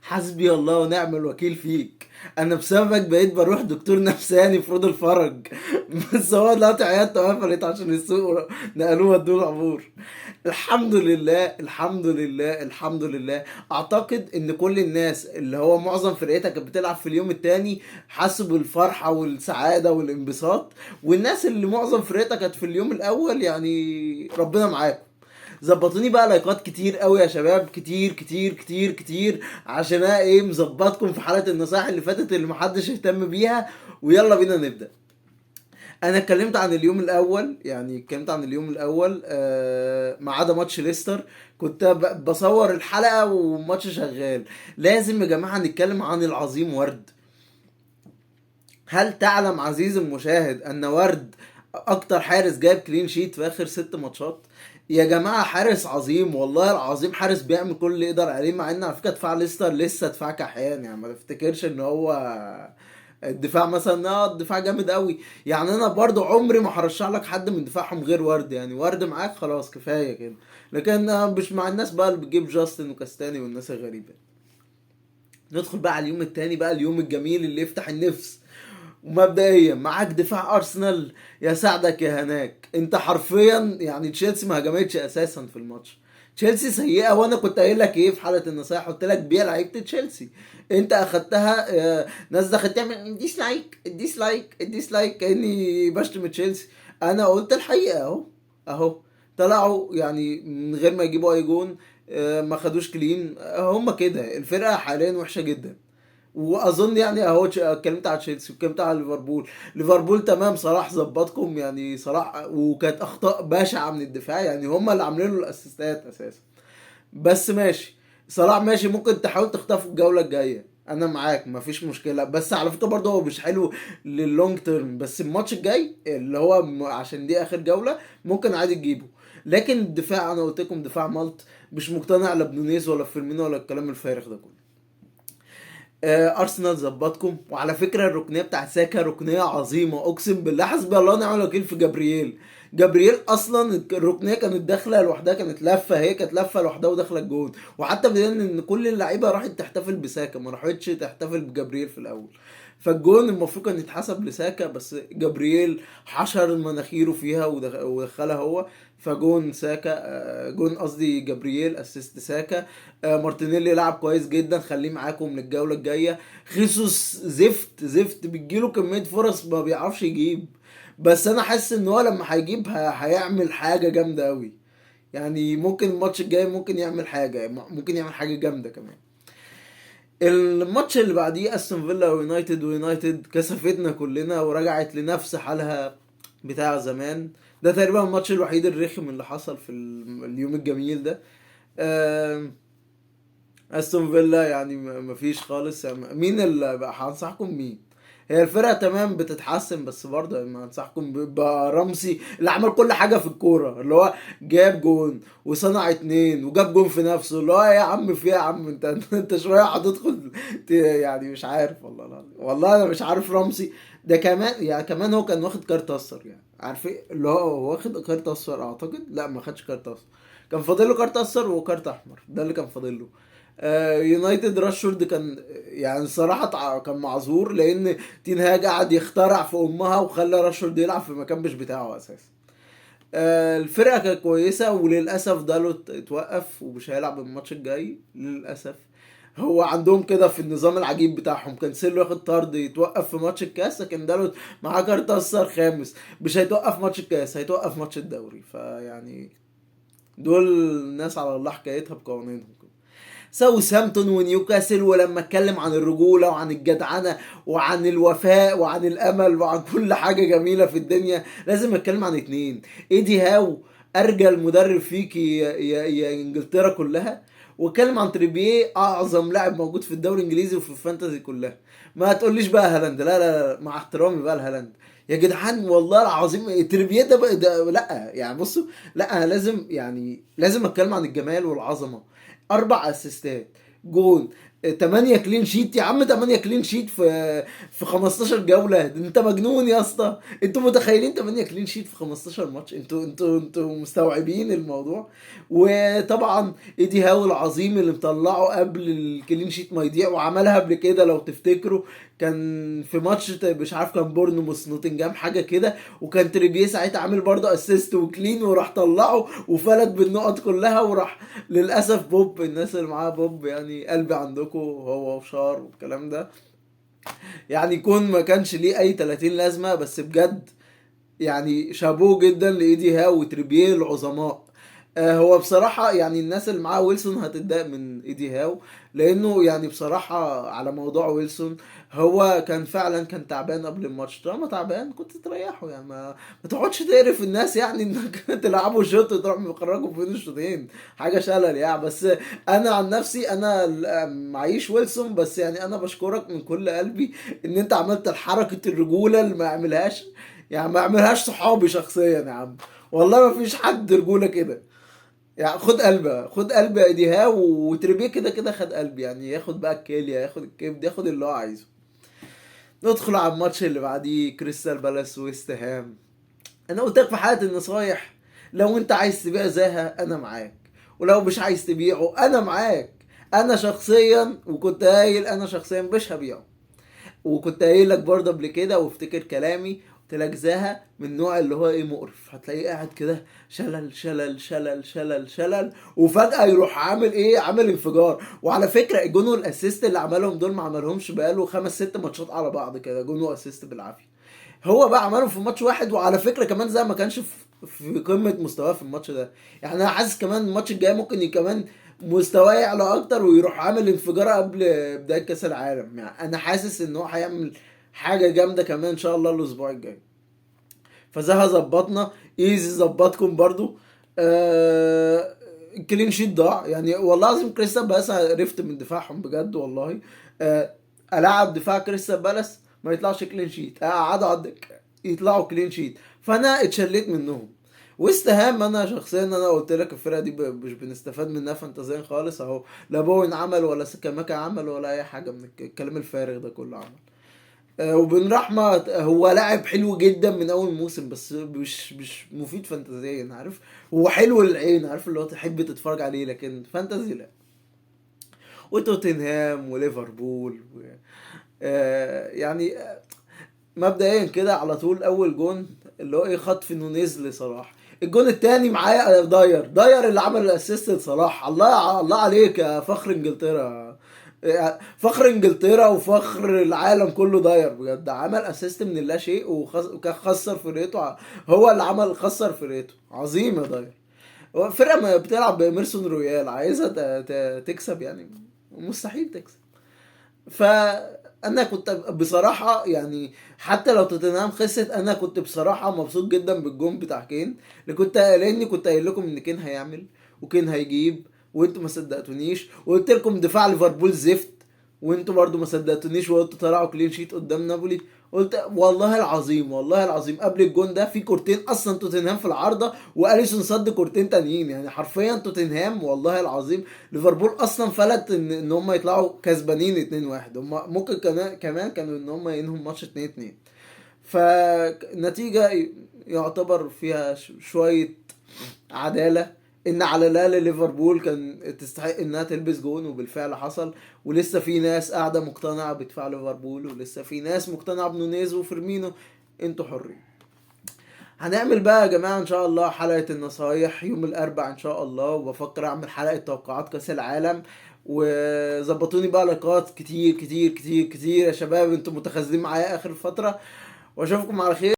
حسبي الله ونعم الوكيل فيك. انا بسببك بقيت بروح دكتور نفساني في رود الفرج. بس هو دلوقتي عيادته قفلت عشان السوق، نقلوه ودوه العبور. الحمد لله الحمد لله الحمد لله. اعتقد ان كل الناس اللي هو معظم فرقتها كانت بتلعب في اليوم التاني حسوا بالفرحة والسعادة والانبساط، والناس اللي معظم فرقتها كانت في اليوم الاول يعني ربنا معاكم. ظبطوني بقى لايكات كتير قوي يا شباب، كتير كتير كتير كتير، عشان انا ايه مظبطكم في حلقة النصائح اللي فاتت اللي محدش اهتم بيها. ويلا بينا نبدأ. انا اتكلمت عن اليوم الاول، يعني اتكلمت عن اليوم الاول ما عدا ماتش ليستر. كنت بصور الحلقة وماتش شغال. لازم يا جماعة نتكلم عن العظيم ورد. هل تعلم عزيزي المشاهد ان ورد اكتر حارس جايب كلين شيت في اخر 6 ماتشات؟ يا جماعة حارس عظيم، والله العظيم حارس بيعمل كل اللي يقدر عليه، مع ان على فكرة دفاع ليستر لسه دفاع كحيان، يعني ما تفتكرش ان هو الدفاع مثلا الدفاع جامد قوي. يعني انا برضو عمري ما هرشح لك حد من دفاعهم غير ورد، يعني ورد معاك خلاص كفاية كده. لكن أنا مش مع الناس بقى اللي بتجيب جاستن وكاستاني والناس الغريبة. ندخل بقى على اليوم التاني بقى، اليوم الجميل اللي يفتح النفس. ومبدئيا معاك دفاع ارسنال، يا سعدك يا هناك. انت حرفيا يعني تشيلسي ما هجمتش اساسا في الماتش. تشيلسي سيئه، وانا كنت قايل لك ايه في حلقه النصايح، قلت لك بيها لعيبه تشيلسي. انت اخدتها ناس دخلت تعمل ديسلايك الديسلايك الديسلايك كاني بشتم تشيلسي. انا قلت الحقيقه اهو. اهو طلعوا يعني من غير ما يجيبوا اي جون. ما خدوش كلين. هم كده الفرقه حاليا وحشه جدا. واظن يعني اهو اتكلمت على تشيلسي واتكلمت على ليفربول. ليفربول تمام، صلاح ظبطكم يعني صلاح، وكانت اخطاء بشعه من الدفاع، يعني هم اللي عاملين له الاسيستات اساسا. بس ماشي. صلاح ماشي، ممكن تحاول تخطفه الجوله الجايه، انا معاك مفيش مشكله، بس على فكره برضه هو مش حلو لللونج تيرم، بس الماتش الجاي اللي هو عشان دي اخر جوله ممكن عادي تجيبه. لكن الدفاع انا قلت لكم دفاع مالت، مش مقتنع لا بنونيز ولا فيرمينو ولا الكلام الفارغ ده كله. ارسنال ظبطكم. وعلى فكره الركنيه بتاعت ساكا ركنيه عظيمه، اقسم بالله حسبي الله ونعم الوكيل في جابرييل. جابرييل اصلا الركنيه كانت داخله لوحدها، كانت لفه، هي كانت لفه لوحدها وداخله الجون. وحتى بدل ان كل اللعيبه راحت تحتفل بساكا، ما راحتش تحتفل بجابرييل في الاول. فالجون المفروض كان يتحسب لساكا، بس جابرييل حشر مناخيره فيها ودخلها هو. فجون ساكا جون قصدي جابرييل اسيست ساكا. مارتينيلي لعب كويس جدا، خليه معاكم من الجوله الجايه. خيسوس زفت زفت، بتجيله كميه فرص ما بيعرفش يجيب. بس انا حاسس ان هو لما هيجيب هيعمل حاجه جامده قوي. يعني ممكن الماتش الجاي ممكن يعمل حاجه، ممكن يعمل حاجه جامده كمان. الماتش اللي بعديه استون فيلا ويونايتد، ويونايتد كسفتنا كلنا ورجعت لنفس حالها بتاع زمان. ده تقريبا الماتش الوحيد الرخم اللي حصل في اليوم الجميل ده. آم، استون فيلا يعني مفيش خالص، يعني مين اللي بقى هنصحكم مين؟ هي الفرقة تمام بتتحسن، بس برضه ما انصحكم برمسي اللي عمل كل حاجة في الكورة، اللي هو جاب جون وصنع 2 وجاب جون في نفسه، اللي هو يا عم في إيه يا عم انت انت شوية هتدخل يعني مش عارف والله العظيم. والله انا مش عارف رمسي ده كمان، يعني كمان هو كان واخد كارت اصفر، يعني عارف ايه اللي هو واخد كارت اصفر، اعتقد لا ما خدش كارت اصفر. كان فاضل له كارت اصفر وكارت احمر، ده اللي كان فاضل له. يونايتد راشفورد كان يعني الصراحة كان معذور، لأن تين هاج قعد يخترع في أمها وخلى راشفورد يلعب في مكان مش بتاعه أساسا. الفرقة كانت كويسة، وللأسف دالوت اتوقف ومش هيلعب الماتش الجاي للأسف. هو عندهم كده في النظام العجيب بتاعهم، كانسيلو ياخد طرد يتوقف في ماتش الكاس، لكن دالوت معاه كارت اصفر خامس، مش هيتوقف ماتش الكاس، هيتوقف ماتش الدوري. فيعني دول ناس على الله حكايتها بقوانينهم. ساوثهامبتون ونيوكاسل، ولما اتكلم عن الرجوله وعن الجدعنه وعن الوفاء وعن الامل وعن كل حاجه جميله في الدنيا، لازم اتكلم عن اتنين. ايدي هاو، ارجل مدرب فيك يا انجلترا كلها. واتكلم عن تريبيه، اعظم لاعب موجود في الدوري الانجليزي وفي الفانتازي كلها. ما تقوليش بقى هالاند، لا لا لا، مع احترامي بقى لهالاند. يا جدعان والله العظيم تريبيه ده لا يعني بصوا. لا انا لازم يعني لازم اتكلم عن الجمال والعظمه. 4 اسيستات، جون، 8 كلين شيت يا عم، 8 كلين شيت في 15 جولة، انت مجنون يا اسطى. انتوا متخيلين 8 كلين شيت في 15 ماتش؟ انتوا مستوعبين الموضوع؟ وطبعا ايدي هاو العظيم اللي مطلعه قبل الكلين شيت ما يضيع، وعملها قبل كده لو تفتكروا، كان في ماتش مش عارف كان بورنموث نوتنجهام حاجه كده، وكان تريبيه ساعتها عامل برضه اسيست وكلين، وراح طلعه وفلت بالنقط كلها، وراح للاسف بوب، الناس اللي معاه بوب يعني قلبي عندكم، هو وشار والكلام ده، يعني يكون ما كانش ليه اي 30 لازمه، بس بجد يعني شابوه جدا لايدي هاو وتريبيه العظماء. هو بصراحة يعني الناس اللي معاه ويلسون هتتضايق من ايدي هاو، لانه يعني بصراحة على موضوع ويلسون، هو كان فعلا كان تعبان قبل الماتش. طالما تعبان كنت تريحه يعني، ما تقعدش تقرف الناس يعني انك تلعبوا شوط وتروح مخرجوا بين الشوطين، حاجة شلل يعني. بس انا عن نفسي انا معيش ويلسون، بس يعني انا بشكرك من كل قلبي ان انت عملت الحركة الرجولة اللي ما يعملهاش، يعني ما اعملهاش صحابي شخصيا يا عم، والله ما فيش حد رجوله كده. يعني خد قلبه، خد قلب ايديها، وتربيه كده كده خد قلبي، يعني ياخد بقى الكيليا، ياخد الكبد، ياخد اللي هو عايزه. ندخل على الماتش اللي بعديه، كريستال بالاس ويست هام. انا قلت لك في حلقه النصايح، لو انت عايز تبيع زاها انا معاك، ولو مش عايز تبيعه انا معاك. انا شخصيا وكنت قايل انا شخصيا مش هبيعه، وكنت قايل لك برضه قبل كده وافتكر كلامي، قلت لك زها من النوع اللي هو ايه مقرف، هتلاقيه قاعد كده شلل شلل شلل شلل شلل، وفجأة يروح عامل ايه، عامل انفجار. وعلى فكرة الجون والاسيست اللي عملهم دول ما عملهمش بقاله 5 6 ماتشات على بعض كده، جون واسيست بالعافية. هو بقى عملهم في ماتش واحد، وعلى فكرة كمان زي ما كانش في قمة مستواه في الماتش ده. يعني انا حاسس كمان الماتش الجاي ممكن كمان مستواه يعلى اكتر، ويروح عامل انفجار قبل بداية كاس العالم. يعني انا حاسس ان هو هيعمل حاجة جامدة كمان ان شاء الله الاسبوع الجاي. فزها ظبطنا، ايزي ظبطكم برضو. الكلين شيت ضاع يعني، والله العظيم كريستال بالاس عرفت من دفاعهم بجد والله. العب دفاع كريستال بالاس ما يطلعش كلين شيت، قعدوا على الدكه يطلعوا كلين شيت، فانا اتشليت منهم. ويست هام انا شخصيا انا قلت لك الفرقه دي مش بنستفاد منها فانتازيا خالص اهو، لا بوين عمل ولا سكاماكا عمل ولا اي حاجه من الكلام الفارغ ده كله عمل. وبن رحمة هو لاعب حلو جدا من اول موسم، بس مش مفيد فانتازيا عارف. هو حلو للعين عارف، اللي هو تحب تتفرج عليه، لكن فانتازي لا. وتوتنهام وليفربول يعني مبدئيا كده على طول اول جون اللي هو ايه، خطف نونيز لصلاح. الجون التاني معايا داير اللي عمل الاسيست لصلاح. الله عليك يا فخر انجلترا، فخر انجلترا وفخر العالم كله. داير بجد عمل اسيست من اللا شيء، وكان خسر فرقته هو اللي عمل خسر فرقته، عظيم يا داير. هو فرقه ما بتلعب بإميرسون رويال عايزه تكسب يعني، مستحيل تكسب. فانا كنت بصراحه يعني، حتى لو توتنهام خسرت انا كنت بصراحه مبسوط جدا بالجون بتاع كين، لاني كنت قايل لكم ان كين هيعمل وكين هيجيب، وانتوا ما صدقتونيش، وقلت لكم دفاع ليفربول زفت، وانتوا برضو ما صدقتونيش، وقلتوا طلعوا كلين شيت قدام نابولي. قلت والله العظيم، والله العظيم قبل الجون ده في كورتين اصلا توتنهام في العارضه، واليسون صد كورتين تانيين، يعني حرفيا توتنهام والله العظيم. ليفربول اصلا فلت ان هم يطلعوا كسبانين 2-1، هم ممكن كمان كانوا ان هم ينهوا الماتش 2-2. فالنتيجه يعتبر فيها شويه عداله، ان على الاقل ليفربول كان تستحق انها تلبس جون، وبالفعل حصل. ولسه في ناس قاعده مقتنعه بدفاع ليفربول، ولسه في ناس مقتنعه بنونيز وفيرمينو. انتوا حرين. هنعمل بقى يا جماعة ان شاء الله حلقة النصايح يوم الاربع ان شاء الله، وبفكر اعمل حلقة توقعات كاس العالم. وظبطوني بقى لقاءات كتير كتير كتير كتير يا شباب، انتوا متخاذلين معايا اخر فترة. واشوفكم على خير.